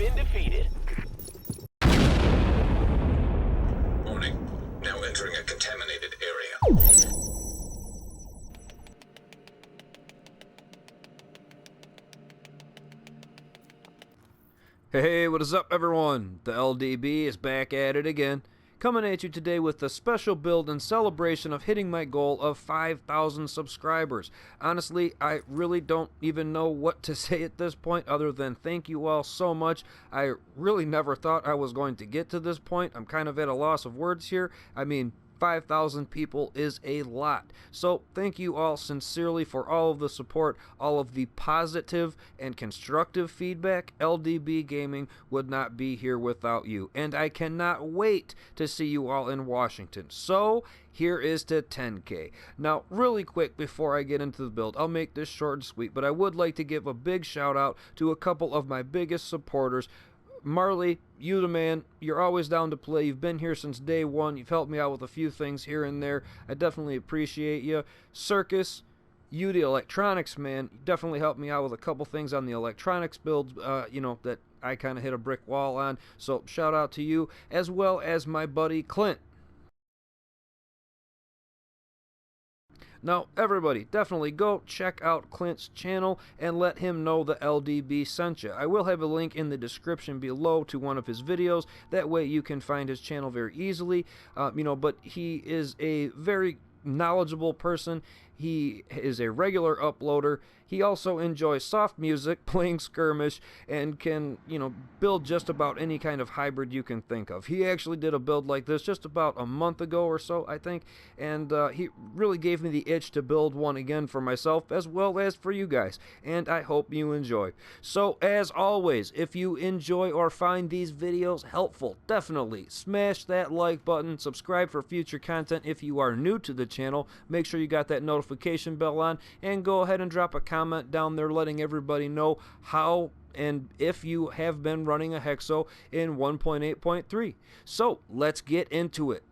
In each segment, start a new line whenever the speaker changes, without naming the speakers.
been defeated.
Warning. Now entering a contaminated area.
Hey, what is up everyone? The LDB is back at it again, coming at you today with a special build in celebration of hitting my goal of 5,000 subscribers. Honestly, I really don't even know what to say at this point other than thank you all so much. I really never thought I was going to get to this point. I'm kind of at a loss of words here. I mean, 5,000 people is a lot. So thank you all sincerely for all of the support, all of the positive and constructive feedback. LDB Gaming would not be here without you. And I cannot wait to see you all in Washington. So here is to 10K. Now, really quick before I get into the build, I'll make this short and sweet, but I would like to give a big shout out to a couple of my biggest supporters. Marley, you the man. You're always down to play. You've been here since day one. You've helped me out with a few things here and there. I definitely appreciate you. Circus, you the electronics man. You definitely helped me out with a couple things on the electronics builds, that I kind of hit a brick wall on. So shout out to you, as well as my buddy Clint. Now, everybody, definitely go check out Clint's channel and let him know the LDB sent you. I will have a link in the description below to one of his videos. That way you can find his channel very easily. But he is a very knowledgeable person. He is a regular uploader. He also enjoys soft music, playing skirmish, and can, build just about any kind of hybrid you can think of. He actually did a build like this just about a month ago or so, I think, and he really gave me the itch to build one again for myself as well as for you guys, and I hope you enjoy. So, as always, if you enjoy or find these videos helpful, definitely smash that like button, subscribe for future content if you are new to the channel, make sure you got that notification bell on, and go ahead and drop a comment down there letting everybody know how and if you have been running a Hexo in 1.8.3. So let's get into it.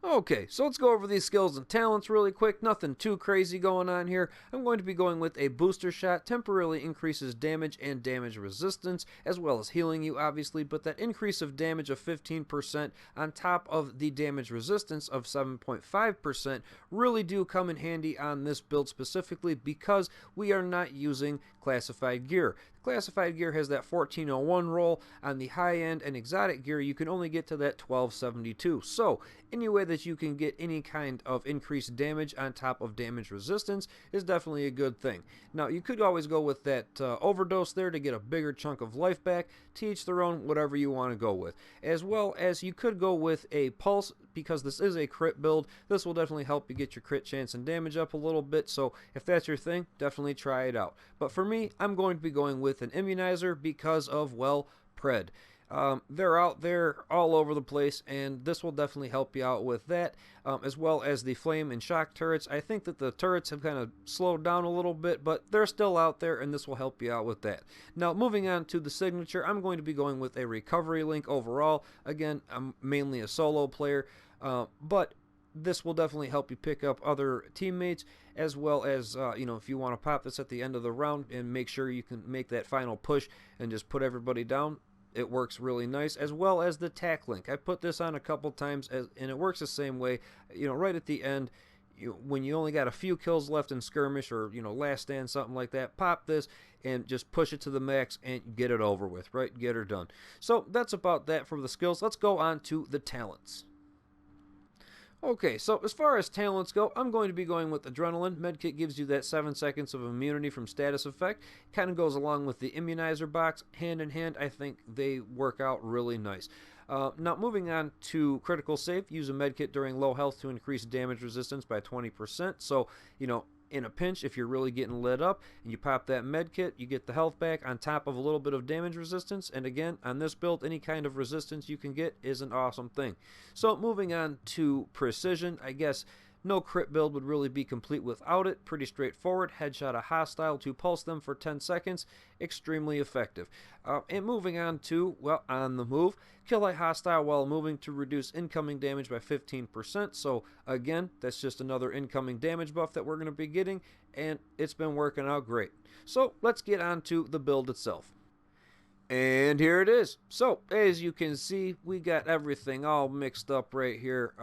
Okay, so let's go over these skills and talents really quick. Nothing too crazy going on here. I'm going to be going with a booster shot. Temporarily increases damage and damage resistance, as well as healing you, obviously, but that increase of damage of 15% on top of the damage resistance of 7.5% really do come in handy on this build specifically because we are not using classified gear. Classified gear has that 1401 roll. On the high end and exotic gear, you can only get to that 1272. So, any way that you can get any kind of increased damage on top of damage resistance is definitely a good thing. Now, you could always go with that overdose there to get a bigger chunk of life back. To each their own, whatever you want to go with. As well as you could go with a pulse, because this is a crit build. This will definitely help you get your crit chance and damage up a little bit. So, if that's your thing, definitely try it out. But for me, I'm going to be going with an immunizer because of, well, pred. They're out there all over the place, and this will definitely help you out with that, as well as the flame and shock turrets. I think that the turrets have kind of slowed down a little bit, but they're still out there, and this will help you out with that. Now, moving on to the signature, I'm going to be going with a recovery link overall. Again, I'm mainly a solo player, but this will definitely help you pick up other teammates, as well as, if you want to pop this at the end of the round and make sure you can make that final push and just put everybody down. It works really nice, as well as the tack link. I put this on a couple times, and it works the same way. Right at the end, when you only got a few kills left in skirmish or, last stand, something like that, pop this and just push it to the max and get it over with, right? Get her done. So that's about that for the skills. Let's go on to the talents. Okay, so as far as talents go, I'm going to be going with Adrenaline. Medkit gives you that 7 seconds of immunity from status effect. Kind of goes along with the Immunizer box. Hand in hand, I think they work out really nice. Now, moving on to Critical Save. Use a Medkit during low health to increase damage resistance by 20%. So, in a pinch, if you're really getting lit up and you pop that med kit, you get the health back on top of a little bit of damage resistance. And again, on this build, any kind of resistance you can get is an awesome thing. So moving on to precision, I guess no crit build would really be complete without it. Pretty straightforward. Headshot a hostile to pulse them for 10 seconds. Extremely effective. And moving on to, well, on the move, kill a hostile while moving to reduce incoming damage by 15%. So again, that's just another incoming damage buff that we're going to be getting, and it's been working out great. So let's get on to the build itself. And here it is. So, as you can see, we got everything all mixed up right here.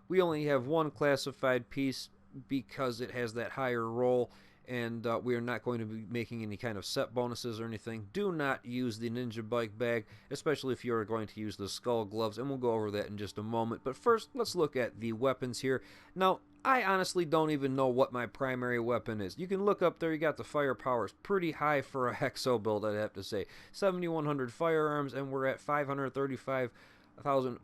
We only have one classified piece because it has that higher roll, and we are not going to be making any kind of set bonuses or anything. Do not use the Ninja Bike bag, especially if you are going to use the skull gloves, and we'll go over that in just a moment. But first, let's look at the weapons here. Now, I honestly don't even know what my primary weapon is. You can look up there, you got the firepower. It's pretty high for a Hexo build, I'd have to say. 7,100 firearms, and we're at 535,000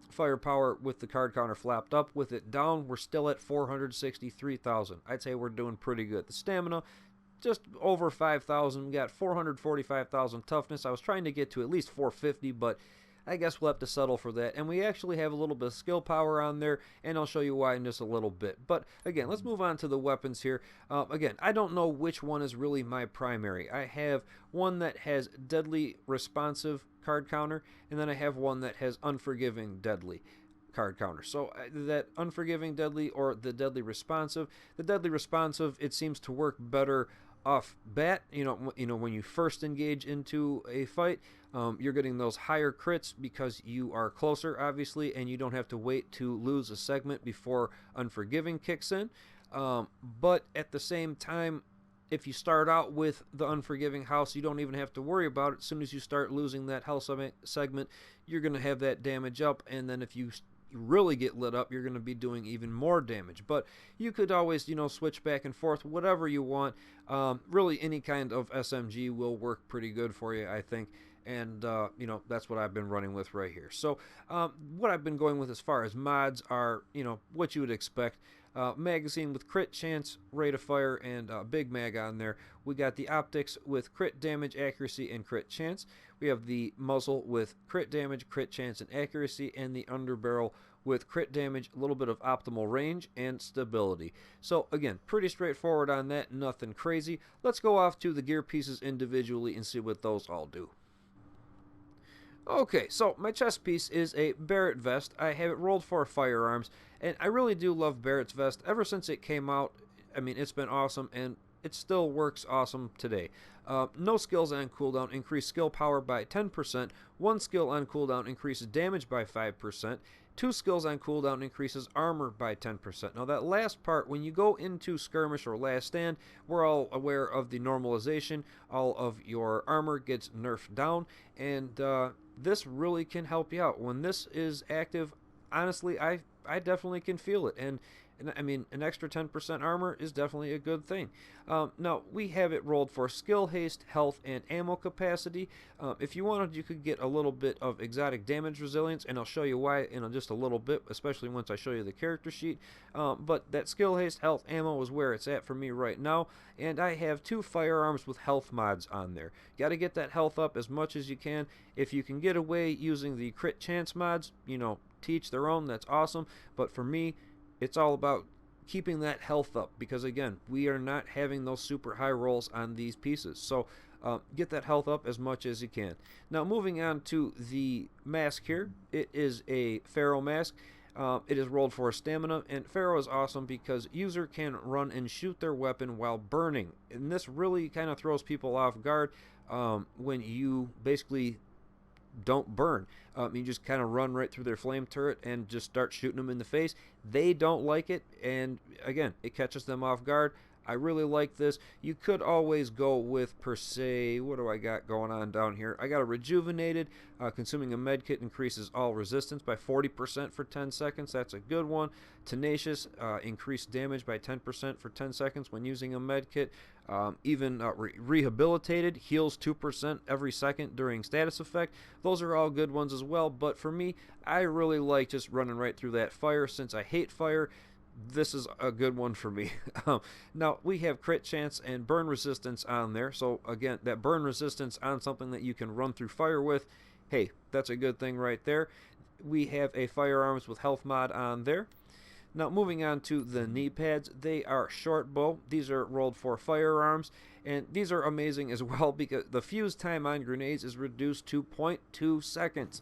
firepower with the card counter flapped up. With it down, we're still at 463,000. I'd say we're doing pretty good. The stamina, just over 5,000. We got 445,000 toughness. I was trying to get to at least 450, but I guess we'll have to settle for that. And we actually have a little bit of skill power on there, and I'll show you why in just a little bit. But again, let's move on to the weapons here. Again, I don't know which one is really my primary. I have one that has deadly responsive card counter, and then I have one that has unforgiving deadly card counter. So that unforgiving deadly or the deadly responsive, it seems to work better off bat. You know when you first engage into a fight, you're getting those higher crits because you are closer, obviously, and you don't have to wait to lose a segment before unforgiving kicks in. But at the same time, if you start out with the unforgiving house, you don't even have to worry about it. As soon as you start losing that health segment, you're going to have that damage up, and then if you really get lit up, you're going to be doing even more damage. But you could always, switch back and forth, whatever you want. Really, any kind of SMG will work pretty good for you, I think. And, that's what I've been running with right here. So, what I've been going with as far as mods are, what you would expect. Magazine with crit chance, rate of fire, and big mag on there. We got the optics with crit damage, accuracy, and crit chance. We have the muzzle with crit damage, crit chance, and accuracy, and the underbarrel with crit damage, a little bit of optimal range, and stability. So again, pretty straightforward on that, nothing crazy. Let's go off to the gear pieces individually and see what those all do. Okay, so my chest piece is a Barrett vest. I have it rolled for firearms, and I really do love Barrett's vest. Ever since it came out, I mean, it's been awesome, and it still works awesome today. No skills on cooldown increase skill power by 10%. One skill on cooldown increases damage by 5%. Two skills on cooldown increases armor by 10%. Now that last part, when you go into skirmish or last stand, we're all aware of the normalization. All of your armor gets nerfed down, and this really can help you out. When this is active, honestly, I definitely can feel it. And I mean, an extra 10% armor is definitely a good thing. Now, we have it rolled for skill, haste, health, and ammo capacity. If you wanted, you could get a little bit of exotic damage resilience, and I'll show you why in just a little bit, especially once I show you the character sheet. But that skill, haste, health, ammo is where it's at for me right now, and I have two firearms with health mods on there. Got to get that health up as much as you can. If you can get away using the crit chance mods, teach their own, that's awesome. But for me, it's all about keeping that health up because, again, we are not having those super high rolls on these pieces. So get that health up as much as you can. Now, moving on to the mask here. It is a Pharaoh mask. It is rolled for stamina, and Pharaoh is awesome because user can run and shoot their weapon while burning. And this really kind of throws people off guard when you basically don't burn. You just kind of run right through their flame turret and just start shooting them in the face. They don't like it, and again, it catches them off guard. I really like this. You could always go with, per se, what do I got going on down here? I got a rejuvenated. Consuming a med kit increases all resistance by 40% for 10 seconds. That's a good one. Tenacious, increased damage by 10% for 10 seconds when using a med kit. Even rehabilitated, heals 2% every second during status effect. Those are all good ones as well, but for me, I really like just running right through that fire. Since I hate fire, this is a good one for me. Now, we have crit chance and burn resistance on there. So, again, that burn resistance on something that you can run through fire with, hey, that's a good thing right there. We have a firearms with health mod on there. Now, moving on to the knee pads, they are short bow. These are rolled for firearms, and these are amazing as well because the fuse time on grenades is reduced to 0.2 seconds.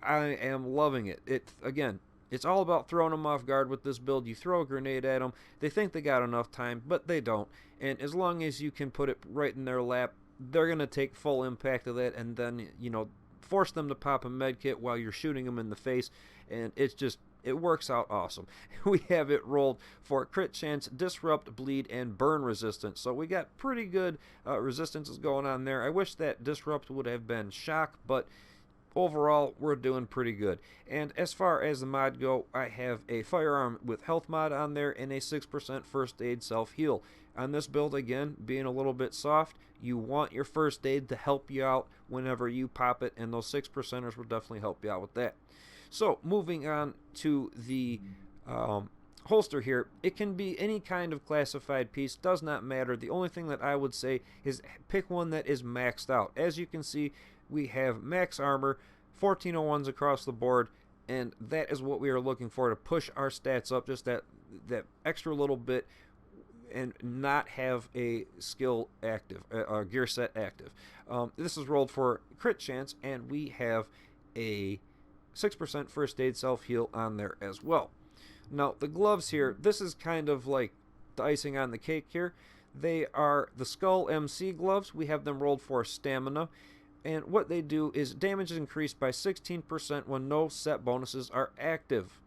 I am loving it. Again, It's all about throwing them off guard with this build. You throw a grenade at them, they think they got enough time, but they don't. And as long as you can put it right in their lap, they're going to take full impact of that, and then, force them to pop a med kit while you're shooting them in the face, and it works out awesome. We have it rolled for crit chance, disrupt, bleed, and burn resistance. So we got pretty good resistances going on there. I wish that disrupt would have been shock, but overall, we're doing pretty good. And as far as the mod go, I have a firearm with health mod on there and a 6% first aid self-heal. On this build, again, being a little bit soft, you want your first aid to help you out whenever you pop it, and those 6%ers will definitely help you out with that. So, moving on to the holster here, it can be any kind of classified piece, does not matter. The only thing that I would say is pick one that is maxed out. As you can see, we have max armor, 1401s across the board, and that is what we are looking for to push our stats up just that extra little bit and not have a skill active, a gear set active. This is rolled for crit chance, and we have a 6% first aid self-heal on there as well. Now, the gloves here, this is kind of like the icing on the cake here. They are the Skull MC gloves. We have them rolled for stamina. And what they do is damage is increased by 16% when no set bonuses are active.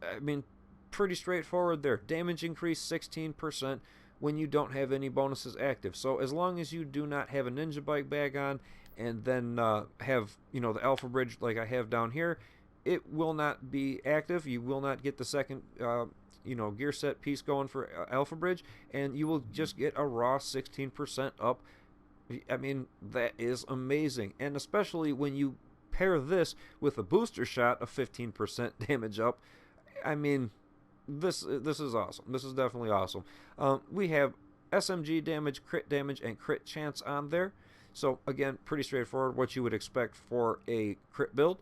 I mean, pretty straightforward there. Damage increase 16% when you don't have any bonuses active. So as long as you do not have a ninja bike bag on and then have, the alpha bridge like I have down here, it will not be active. You will not get the second, gear set piece going for alpha bridge, and you will just get a raw 16% up. I mean, that is amazing. And especially when you pair this with a booster shot of 15% damage up, I mean, this is awesome. This is definitely awesome. We have SMG damage, crit damage, and crit chance on there. So, again, pretty straightforward, what you would expect for a crit build.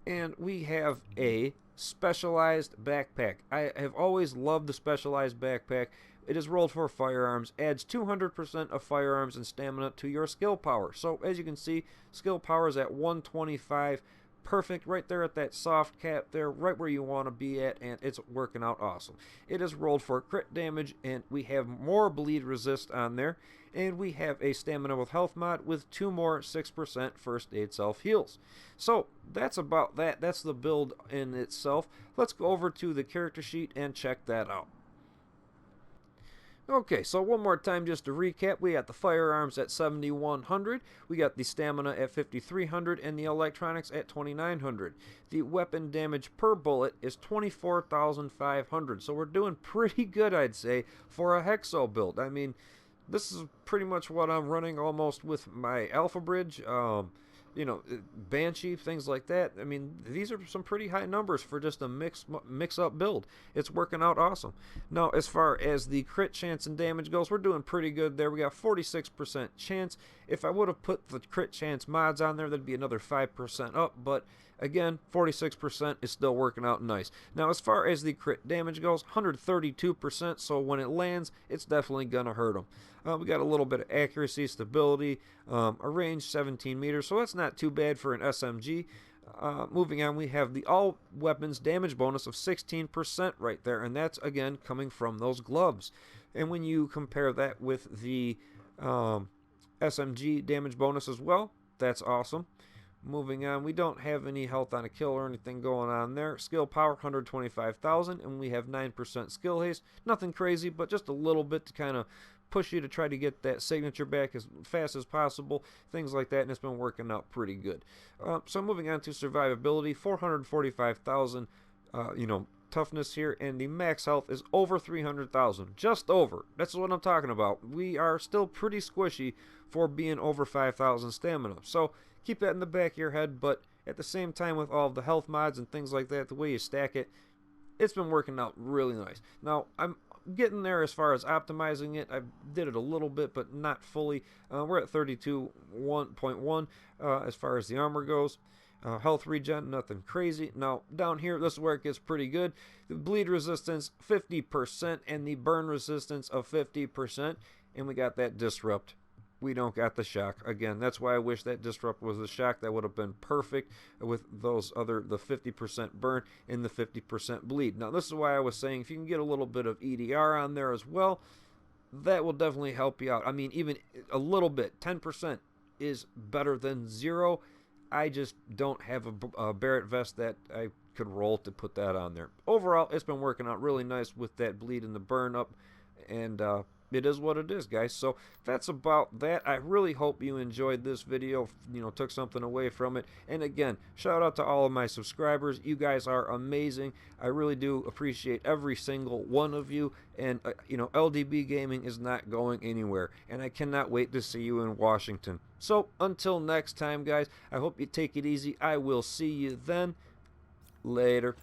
And we have a specialized backpack. I have always loved the specialized backpack. It is rolled for firearms, adds 200% of firearms and stamina to your skill power. So, as you can see, skill power is at 125. Perfect, right there at that soft cap there, right where you want to be at, and it's working out awesome. It is rolled for crit damage, and we have more bleed resist on there, and we have a stamina with health mod with 2 more 6% first aid self-heals. So, that's about that. That's the build in itself. Let's go over to the character sheet and check that out. Okay, so one more time just to recap, we got the firearms at 7,100, we got the stamina at 5,300, and the electronics at 2,900. The weapon damage per bullet is 24,500, so we're doing pretty good, I'd say, for a Hexo build. I mean, this is pretty much what I'm running almost with my Alpha Bridge, Banshee, things like that. I mean, these are some pretty high numbers for just a mix-up build. It's working out awesome. Now, as far as the crit chance and damage goes, we're doing pretty good there. We got 46% chance. If I would have put the crit chance mods on there, that'd be another 5% up, but again, 46% is still working out nice. Now, as far as the crit damage goes, 132%, so when it lands, it's definitely going to hurt them. We got a little bit of accuracy, stability, a range 17 meters, so that's not too bad for an SMG. Moving on, we have the all weapons damage bonus of 16% right there, and that's, again, coming from those gloves. And when you compare that with the SMG damage bonus as well, that's awesome. Moving on, we don't have any health on a kill or anything going on there. Skill power, 125,000, and we have 9% skill haste. Nothing crazy, but just a little bit to kind of push you to try to get that signature back as fast as possible, things like that, and it's been working out pretty good. So moving on to survivability, 445,000, toughness here, and the max health is over 300,000, just over. That's what I'm talking about. We are still pretty squishy for being over 5,000 stamina, so keep that in the back of your head, but at the same time with all of the health mods and things like that, the way you stack it, it's been working out really nice. Now, I'm getting there as far as optimizing it. I did it a little bit, but not fully. We're at 32.1 as far as the armor goes. Health regen, nothing crazy. Now, down here, this is where it gets pretty good. The bleed resistance, 50%, and the burn resistance of 50%. And we got that disrupt we don't got the shock. Again, that's why I wish that disrupt was the shock. That would have been perfect with those other, the 50% burn and the 50% bleed. Now, this is why I was saying if you can get a little bit of EDR on there as well, that will definitely help you out. I mean, even a little bit, 10% is better than 0. I just don't have a Barrett vest that I could roll to put that on there. Overall, it's been working out really nice with that bleed and the burn up, and it is what it is, guys. So that's about that. I really hope you enjoyed this video, took something away from it. And again, shout out to all of my subscribers. You guys are amazing. I really do appreciate every single one of you. And LDB Gaming is not going anywhere, and I cannot wait to see you in Washington. So until next time, guys, I hope you take it easy. I will see you then. Later.